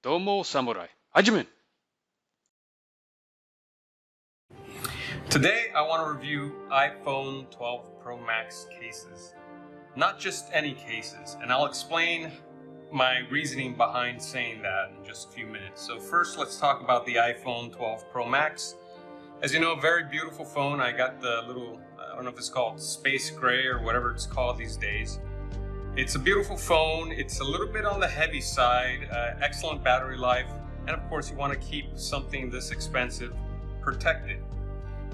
Domo Samurai. Hajime! Today I want to review iPhone 12 Pro Max cases. Not just any cases, and I'll explain my reasoning behind saying that in just a few minutes. So first, let's talk about the iPhone 12 Pro Max. As you know, a very beautiful phone. I got the little, I don't know if it's called space gray or whatever it's called these days. It's a beautiful phone. It's a little bit on the heavy side, excellent battery life, and of course you want to keep something this expensive protected.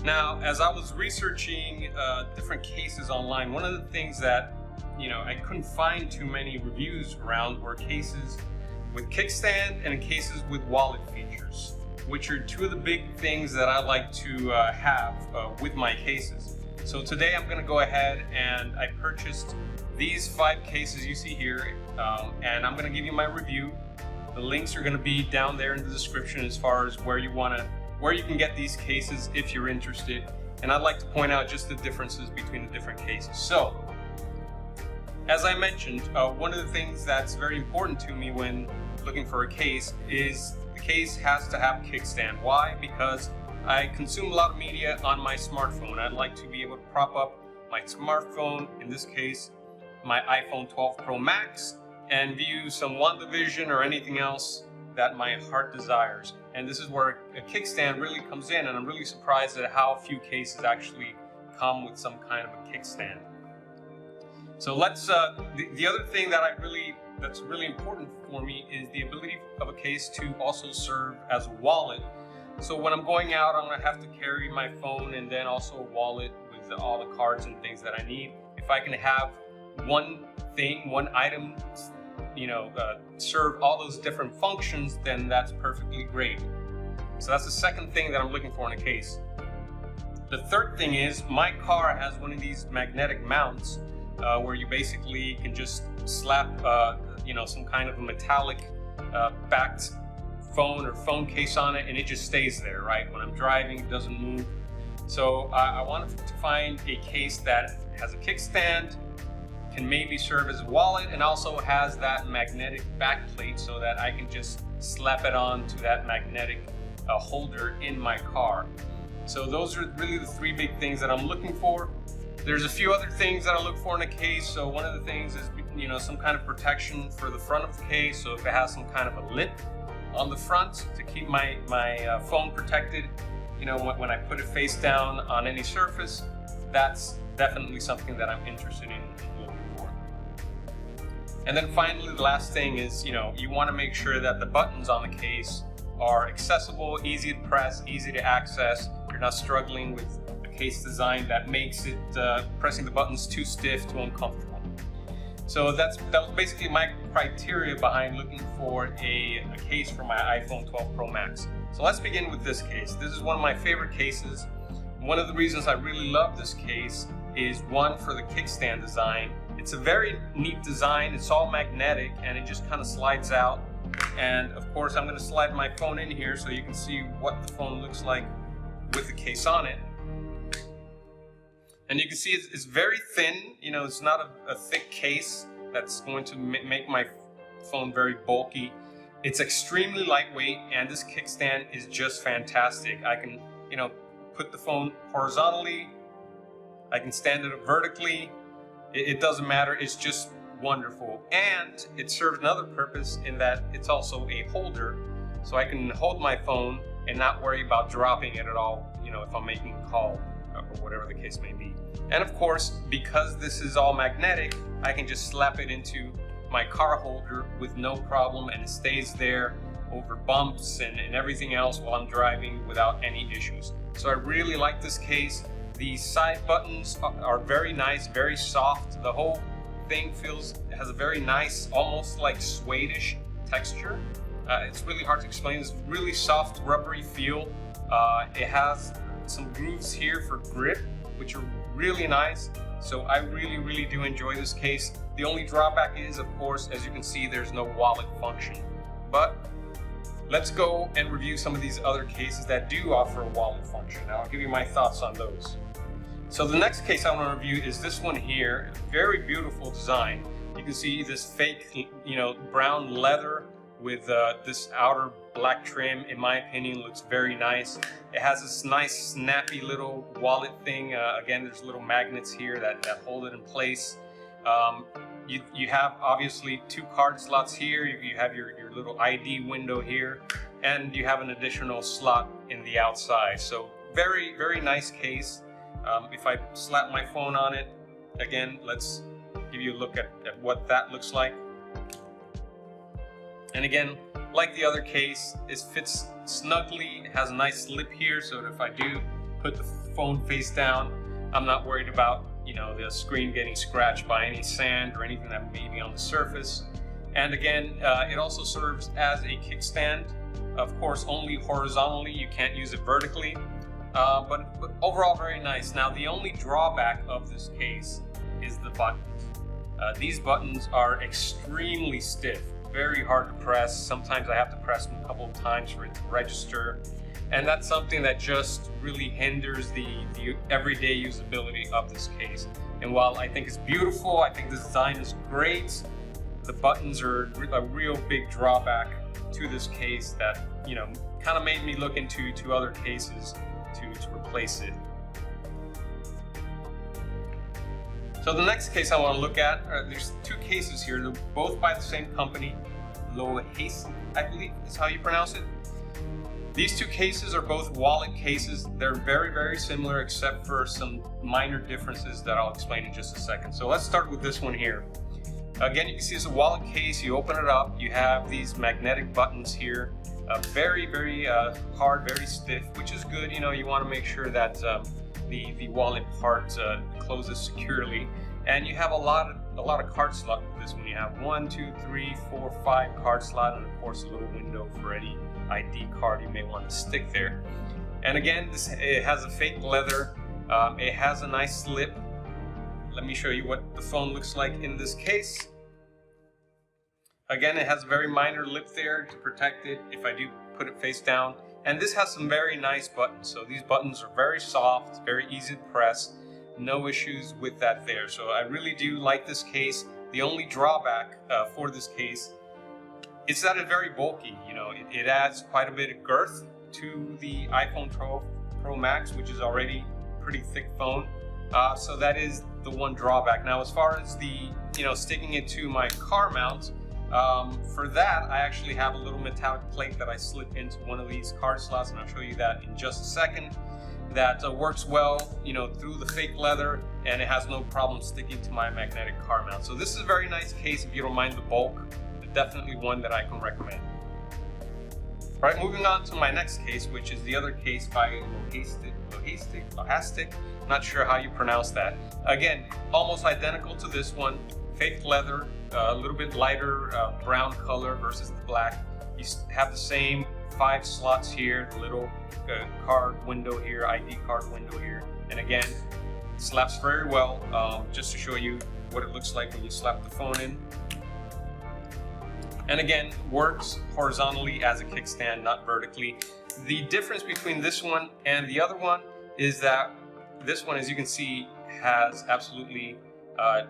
Now, as I was researching different cases online, one of the things that I couldn't find too many reviews around were cases with kickstand and cases with wallet features, which are two of the big things that I like to have with my cases. So today I'm going to go ahead and I purchased these 5 cases you see here, and I'm going to give you my review. The links are going to be down there in the description as far as where you can get these cases if you're interested. And I'd like to point out just the differences between the different cases. So, as I mentioned, one of the things that's very important to me when looking for a case is the case has to have kickstand. Why? Because I consume a lot of media on my smartphone. I'd like to be able to prop up my smartphone, in this case, my iPhone 12 Pro Max, and view some WandaVision or anything else that my heart desires. And this is where a kickstand really comes in, and I'm really surprised at how few cases actually come with some kind of a kickstand. So let's, the other thing that that's really important for me is the ability of a case to also serve as a wallet. So when I'm going out, I'm gonna have to carry my phone and then also a wallet with all the cards and things that I need. If I can have one item, serve all those different functions, then that's perfectly great. So that's the second thing that I'm looking for in a case. The third thing is my car has one of these magnetic mounts where you basically can just slap some kind of a metallic backed phone or phone case on it, and it just stays there, right? When I'm driving, it doesn't move. So I wanted to find a case that has a kickstand, can maybe serve as a wallet, and also has that magnetic backplate so that I can just slap it on to that magnetic holder in my car. So those are really the 3 big things that I'm looking for. There's a few other things that I look for in a case. So one of the things is some kind of protection for the front of the case. So if it has some kind of a lip on the front to keep my phone protected, when I put it face down on any surface, that's definitely something that I'm interested in looking for. And then finally, the last thing is, you want to make sure that the buttons on the case are accessible, easy to press, easy to access. You're not struggling with a case design that makes it pressing the buttons too stiff, too uncomfortable. So that was basically my criteria behind looking for a case for my iPhone 12 Pro Max. So let's begin with this case. This is one of my favorite cases. One of the reasons I really love this case is one, for the kickstand design. It's a very neat design. It's all magnetic and it just kind of slides out. And of course, I'm going to slide my phone in here so you can see what the phone looks like with the case on it. And you can see it's very thin. It's not a thick case that's going to make my phone very bulky. It's extremely lightweight, and this kickstand is just fantastic. I can, put the phone horizontally. I can stand it up vertically. It doesn't matter. It's just wonderful. And it serves another purpose in that it's also a holder. So I can hold my phone and not worry about dropping it at all, if I'm making a call or whatever the case may be. And of course, because this is all magnetic, I can just slap it into my car holder with no problem, and it stays there over bumps and everything else while I'm driving without any issues. So I really like this case. The side buttons are very nice, very soft. The whole thing has a very nice, almost like suede-ish texture. It's really hard to explain. It's really soft, rubbery feel. It has some grooves here for grip, which are really nice. So I really do enjoy this case. The only drawback is, of course, as you can see, there's no wallet function. But let's go and review some of these other cases that do offer a wallet function. Now I'll give you my thoughts on those. So the next case I want to review is this one here. Very beautiful design. You can see this fake, brown leather with this outer black trim. In my opinion, looks very nice. It has this nice snappy little wallet thing. Again, there's little magnets here that hold it in place. You have obviously 2 card slots here. You have your little ID window here, and you have an additional slot in the outside. So very, very nice case. If I slap my phone on it, again, let's give you a look at what that looks like. And again, like the other case, it fits snugly. It has a nice lip here, so that if I do put the phone face down, I'm not worried about, you know, the screen getting scratched by any sand or anything that may be on the surface. And again, it also serves as a kickstand. Of course, only horizontally. You can't use it vertically. But overall, very nice. Now, the only drawback of this case is the buttons. These buttons are extremely stiff, very hard to press. Sometimes I have to press them a couple of times for it to register. And that's something that just really hinders the everyday usability of this case. And while I think it's beautiful, I think the design is great, the buttons are a real big drawback to this case that, you know, kind of made me look into other cases to replace it. So the next case I want to look at, there's 2 cases here. They're both by the same company, Lohace, I believe is how you pronounce it. These 2 cases are both wallet cases. They're very, very similar except for some minor differences that I'll explain in just a second. So let's start with this one here. Again, you can see it's a wallet case. You open it up, you have these magnetic buttons here. Very, very hard, very stiff, which is good. You know, you want to make sure that the wallet part closes securely. And you have a lot of card slot with this one. You have 1, 2, 3, 4, 5 card slot, and of course a little window for any ID card you may want to stick there. And again, it has a fake leather. It has a nice lip. Let me show you what the phone looks like in this case. Again, it has a very minor lip there to protect it if I do put it face down. And this has some very nice buttons. So these buttons are very soft, very easy to press. No issues with that there. So I really do like this case. The only drawback for this case is that it's very bulky. You know, it adds quite a bit of girth to the iPhone 12 Pro Max, which is already a pretty thick phone. So that is the one drawback. Now, as far as the, you know, sticking it to my car mount, for that, I actually have a little metallic plate that I slip into one of these card slots, and I'll show you that in just a second. That works well, you know, through the fake leather, and it has no problem sticking to my magnetic car mount. So this is a very nice case if you don't mind the bulk. Definitely one that I can recommend. All right, moving on to my next case, which is the other case by Lohastic. Not sure how you pronounce that. Again, almost identical to this one. Fake leather, a little bit lighter brown color versus the black. You have the same 5 slots here, the little card window here, ID card window here. And again, it slaps very well. Just to show you what it looks like when you slap the phone in. And again, works horizontally as a kickstand, not vertically. The difference between this one and the other one is that this one, as you can see, has absolutely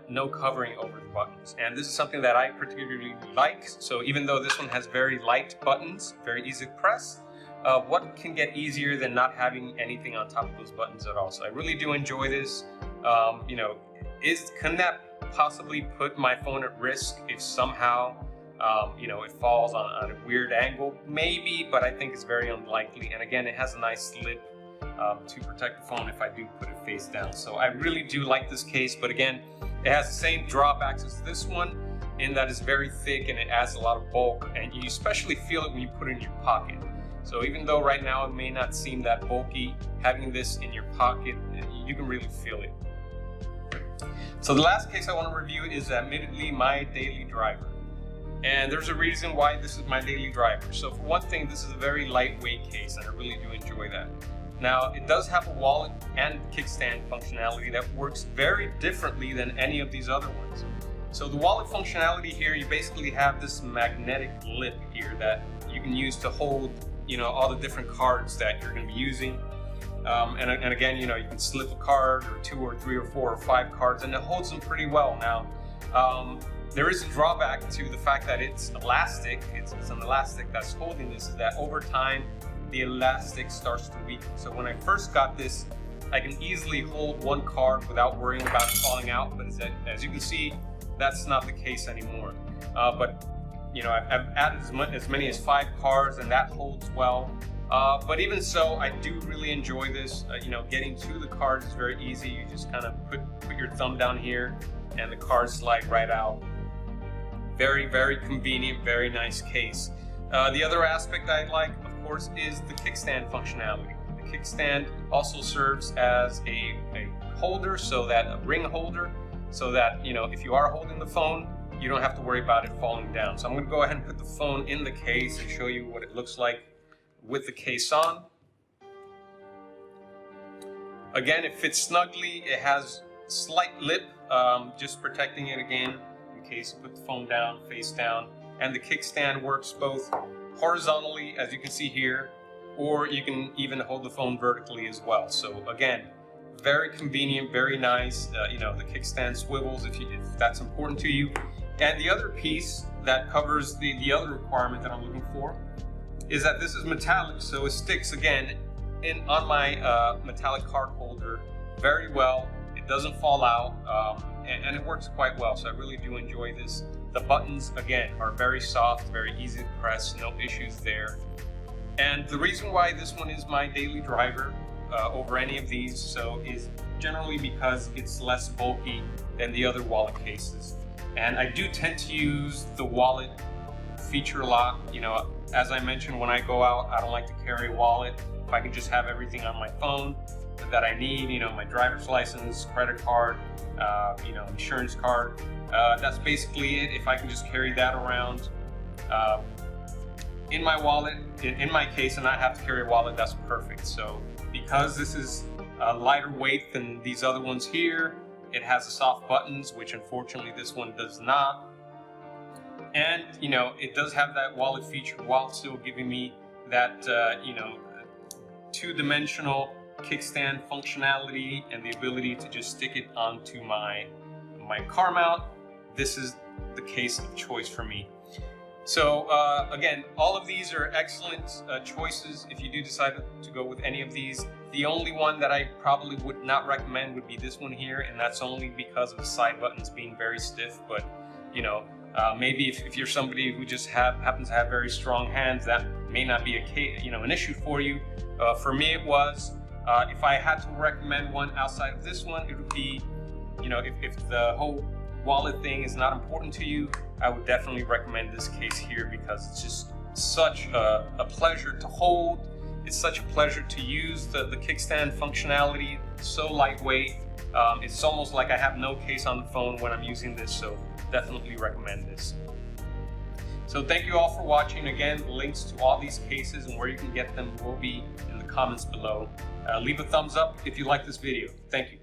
no covering over the buttons. And this is something that I particularly like. So even though this one has very light buttons, very easy to press, what can get easier than not having anything on top of those buttons at all? So I really do enjoy this. You know, can that possibly put my phone at risk if somehow you know, it falls on a weird angle? Maybe, but I think it's very unlikely. And again, it has a nice lip to protect the phone if I do put it face down. So I really do like this case, but again, it has the same drawbacks as this one in that it's very thick and it adds a lot of bulk, and you especially feel it when you put it in your pocket. So even though right now it may not seem that bulky, having this in your pocket, you can really feel it. So the last case I want to review is admittedly my daily driver. And there's a reason why this is my daily driver. So for one thing, this is a very lightweight case, and I really do enjoy that. Now, it does have a wallet and kickstand functionality that works very differently than any of these other ones. So the wallet functionality here, you basically have this magnetic lip here that you can use to hold, you know, all the different cards that you're going to be using. And again, you know, you can slip a card or 2 or 3 or 4 or 5 cards, and it holds them pretty well. Now, There is a drawback to the fact that it's elastic. It's an elastic that's holding this, is that over time, the elastic starts to weaken. So when I first got this, I can easily hold one card without worrying about it falling out. But as you can see, that's not the case anymore. But you know, I've added as many as 5 cards, and that holds well. But even so, I do really enjoy this. You know, getting to the cards is very easy. You just kind of put your thumb down here, and the cards slide right out. Very, very convenient, very nice case. The other aspect I like, of course, is the kickstand functionality. The kickstand also serves as a holder, so that a ring holder, so that, you know, if you are holding the phone, you don't have to worry about it falling down. So I'm going to go ahead and put the phone in the case and show you what it looks like with the case on. Again, it fits snugly. It has slight lip, just protecting it again in case you put the phone down, face down. And the kickstand works both horizontally, as you can see here, or you can even hold the phone vertically as well. So again, very convenient, very nice. You know, the kickstand swivels if that's important to you. And the other piece that covers the other requirement that I'm looking for is that this is metallic, so it sticks again on my metallic card holder very well. It doesn't fall out, and it works quite well, so I really do enjoy this. The buttons, again, are very soft, very easy to press, no issues there. And the reason why this one is my daily driver over any of these is generally because it's less bulky than the other wallet cases. And I do tend to use the wallet feature a lot. You know, as I mentioned, when I go out, I don't like to carry a wallet. If I can just have everything on my phone that I need, you know, my driver's license, credit card, you know, insurance card, that's basically it. If I can just carry that around in my wallet, in my case, and not have to carry a wallet, that's perfect. So because this is a lighter weight than these other ones here, it has the soft buttons, which unfortunately this one does not. And, you know, it does have that wallet feature while still giving me that, you know, two-dimensional kickstand functionality and the ability to just stick it onto my car mount. This is the case of choice for me. So again, all of these are excellent choices if you do decide to go with any of these. The only one that I probably would not recommend would be this one here, and that's only because of the side buttons being very stiff. But you know, maybe if you're somebody who just happens to have very strong hands, that may not be an issue for you. For me, it was. If I had to recommend one outside of this one, it would be, you know, if the whole wallet thing is not important to you, I would definitely recommend this case here because it's just such a pleasure to hold. It's such a pleasure to use the kickstand functionality. It's so lightweight. It's almost like I have no case on the phone when I'm using this, so definitely recommend this. So thank you all for watching. Again, links to all these cases and where you can get them will be in the comments below. Leave a thumbs up if you like this video. Thank you.